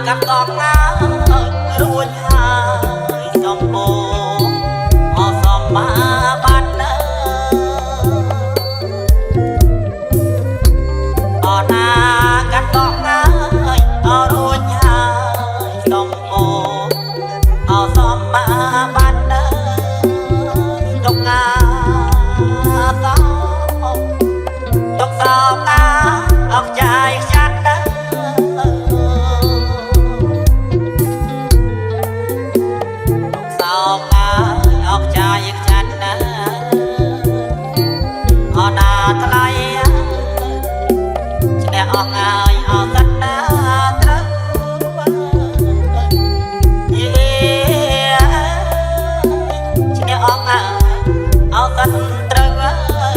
กับกองน้ำรุ่นหายจอมโบอสมมาบันเนอนากับกองน้ำรุ่นหายจอมโบอสมมาบันเนตกงาตกสอบตาออกใจฉันออกใจฉันนะอนาทลายฉันได้ออกงายออกสันนาตระฉันได้ออกงายออกสันตระ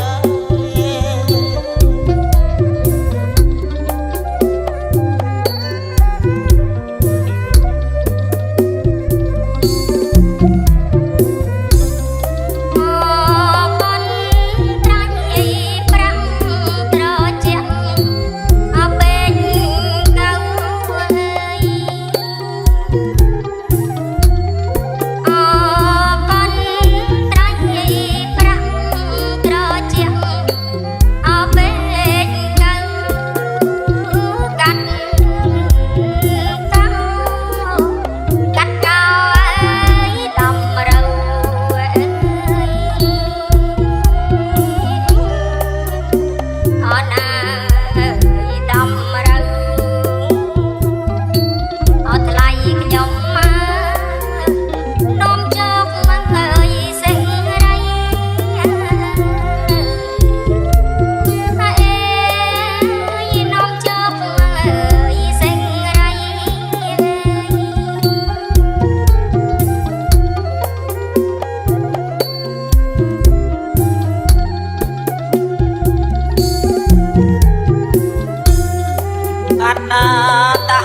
นาตา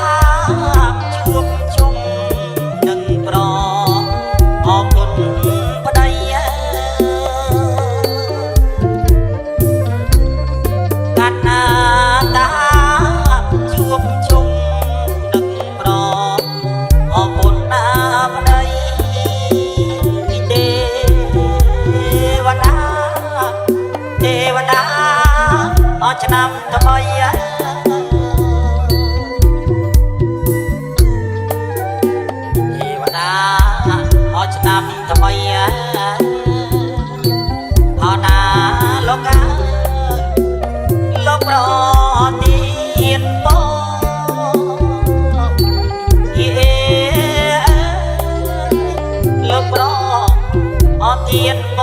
ชุบชุมหนึ่งปลอออกตุนปดายกันนาตาชุบชุมหนึ่งปลอออกตุนนาปดายเทวดาเทวดาอจะนำทำไมจะนำทำไมพอนาโลกาโลกรอตีนโปโลกรอตีนโป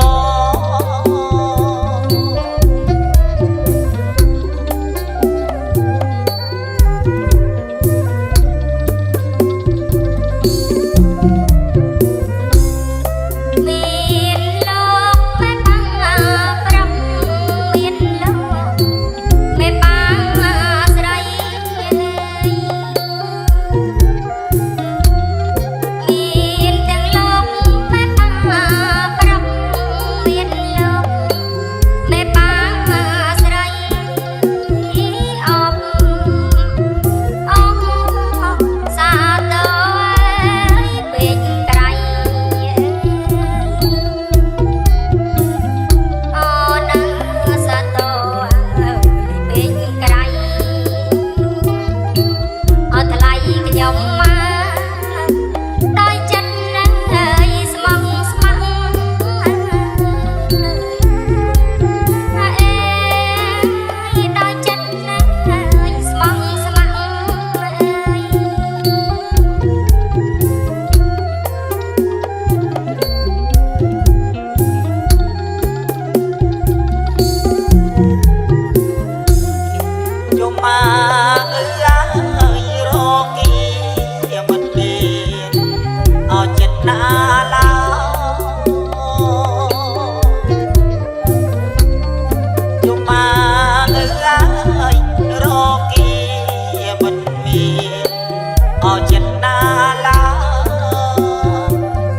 ចិត្តណាឡា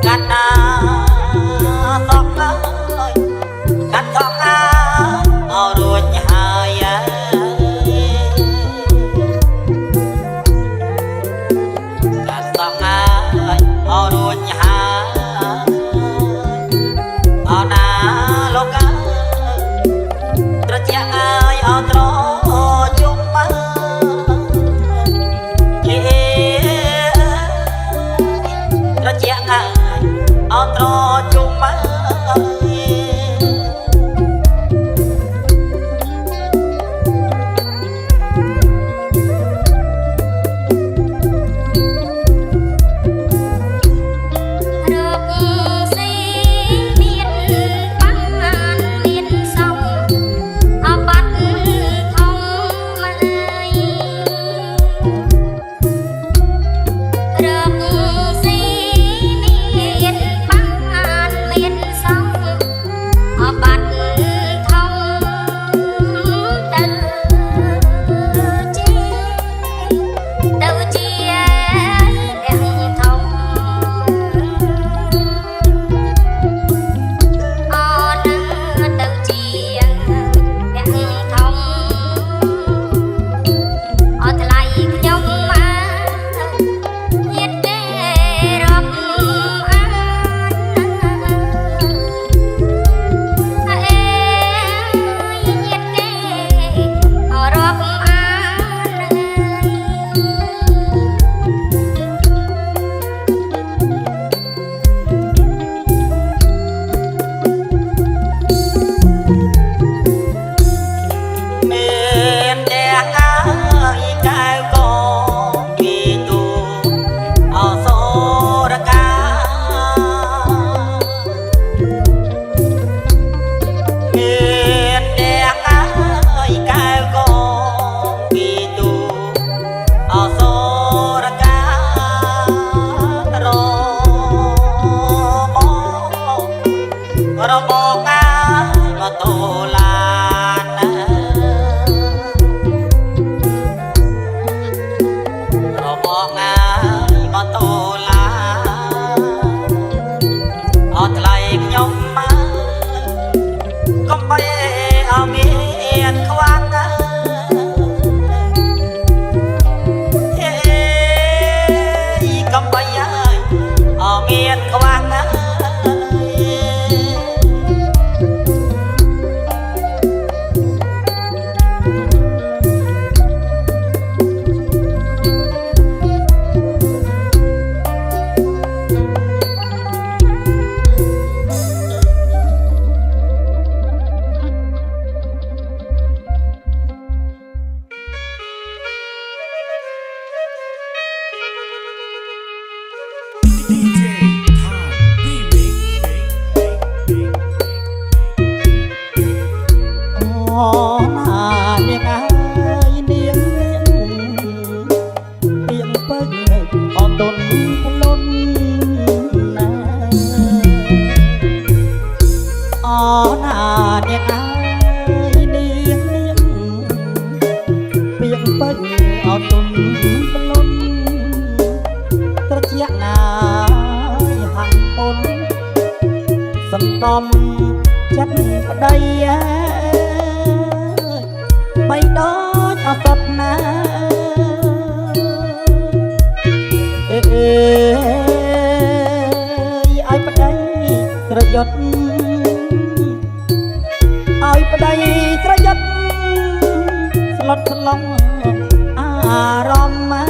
កាត់ណាសក់អើយកាត់សក់អើយឲ្យរួចហើយកាត់សក់អើយឲ្យរួចហើយអរណាលោកអើយត្រជាក់អើយឲ្យត្រជុំមើលត្រជាក់អើយឲ្យត្រជុំមើលចិត្តប្តីបីដូចអសត់ណាឲ្យប្តីស្រយុតឲ្យប្តីស្រយុតស្លុតស្លង់អារម្មណ៍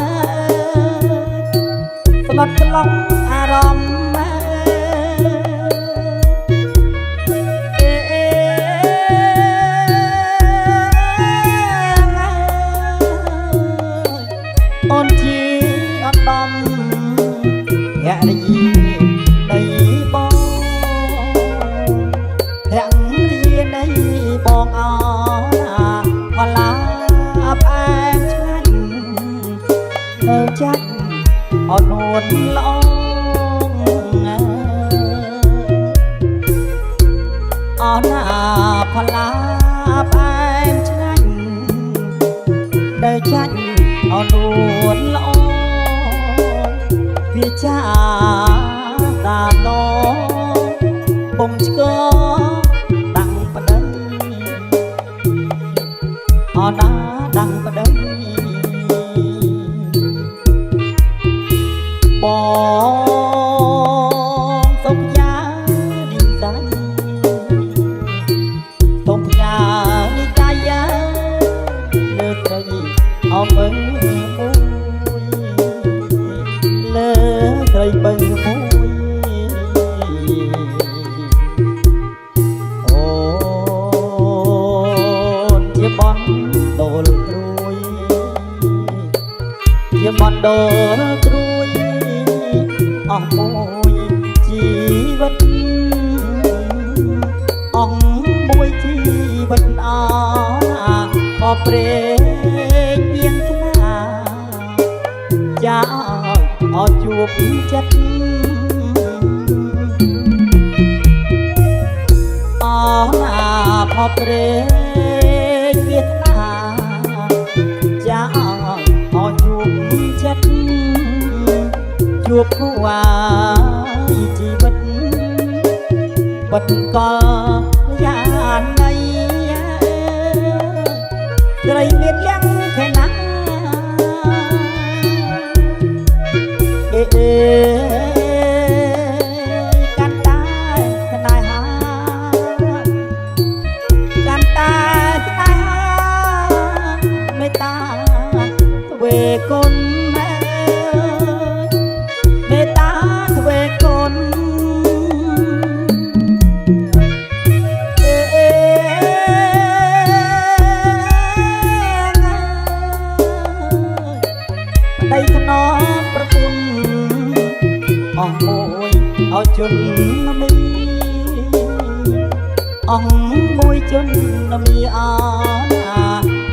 ស្លុតស្លង់អារម្មណ៍អូនជាអត់ដំភរិយានៃបងភរិយានៃបងអណាផលាផ្អែមឆ្ងាញ់នៅចាច់អត់នួនល្អអណាផលាផ្អែមឆ្ងាញ់នៅចាច់អត់នួនល្អ ចាតាណោបំឆ្កដាំងប្តីអណាដាំងប្តីបងសុំយ៉ាឌីដៃសុំយ៉ាឌីដៃលើស្រីអមមើលើស្រីបើមួយអូនជាបនដូលត្រួយជាបនដូលត្រួយអស់មួយជីវិតអស់មួយជីវិតអណាក៏ព្រេងៀងស្នាចាអត់ជួបចិត្តអណាផបព្រេងវាសនាចាអត់ជួបចិត្តជួបគូអាយជីវិតបិទកលយ៉ាងណៃស្រីមានយ៉ាងខែណាកាន់តែស្នេហាកាន់តែស្នេហាមេត្តាទ្វេគុណមេត្តាទ្វេគុណប្តីថ្នមប្រពន្ធអស់មួយឲ្យជន់មីអស់មួយជន់មីអណា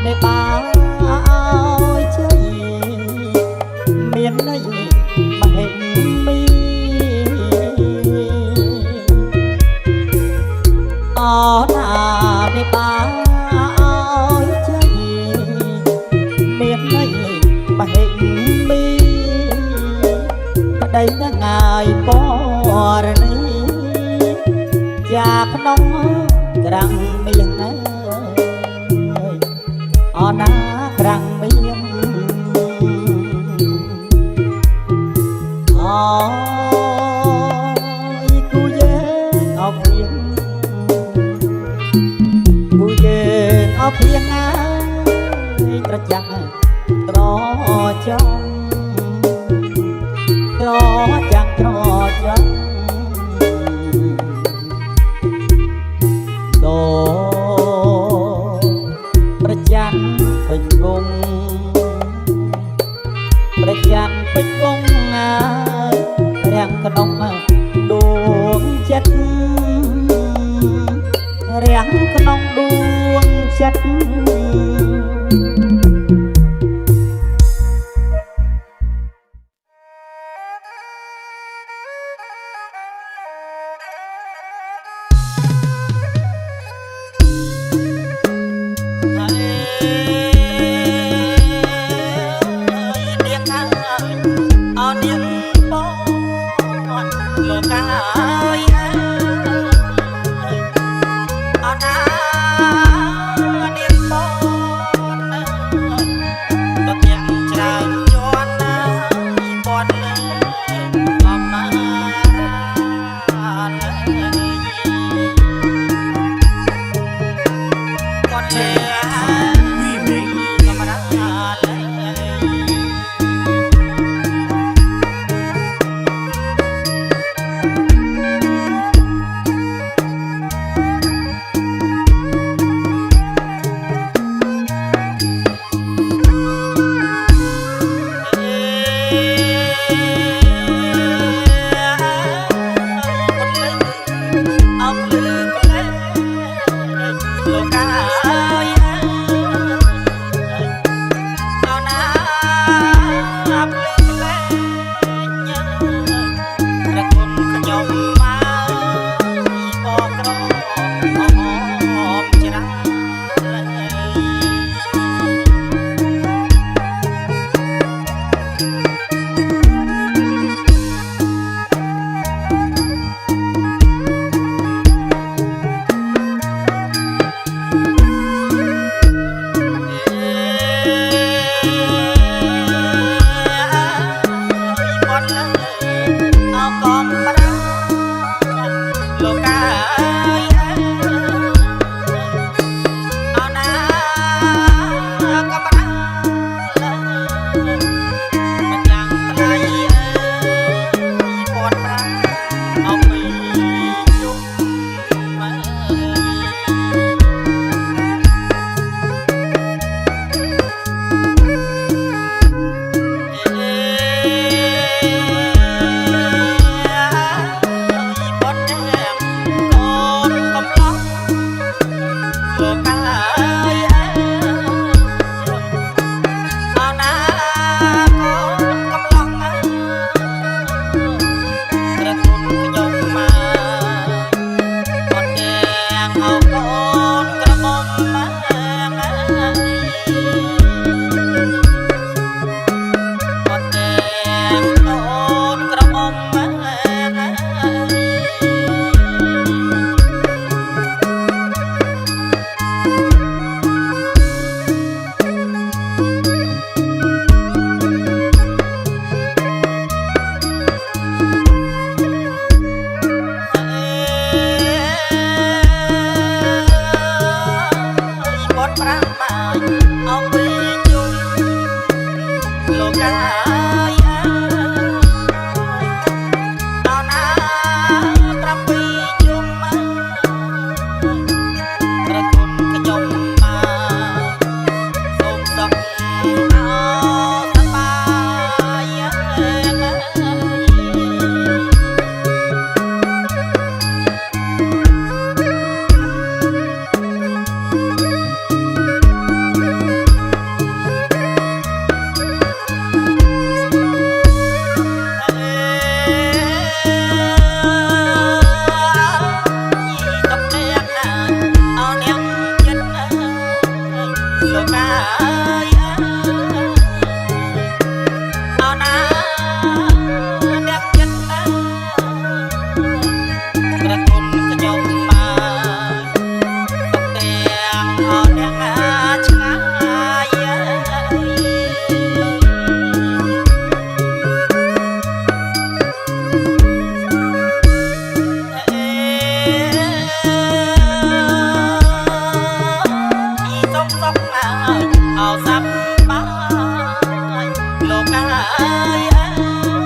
មេបាឲ្យជ័យមានន័យមហិមីអណាមេបាឲ្យជ័យមានន័យមហិមីប្តីនឹងងាយពរនេះចាក្នុងក្រាំងមៀងអណាក្រាំងមៀងអយគូយើងអភៀងគូយើងអភៀងណាត្រចាំងត្រចំត្រចាំងត្រចាំងដូប្រចាំងពេញវងប្រចាំងពេញវងរាំងក្នុងដួងចិត្តរាំងក្នុងដួងចិត្តលោក កាយដល់ណា7ជុំប្រគុណខ្ញុំមកសូមសុខអសប្បាយលោកអើយ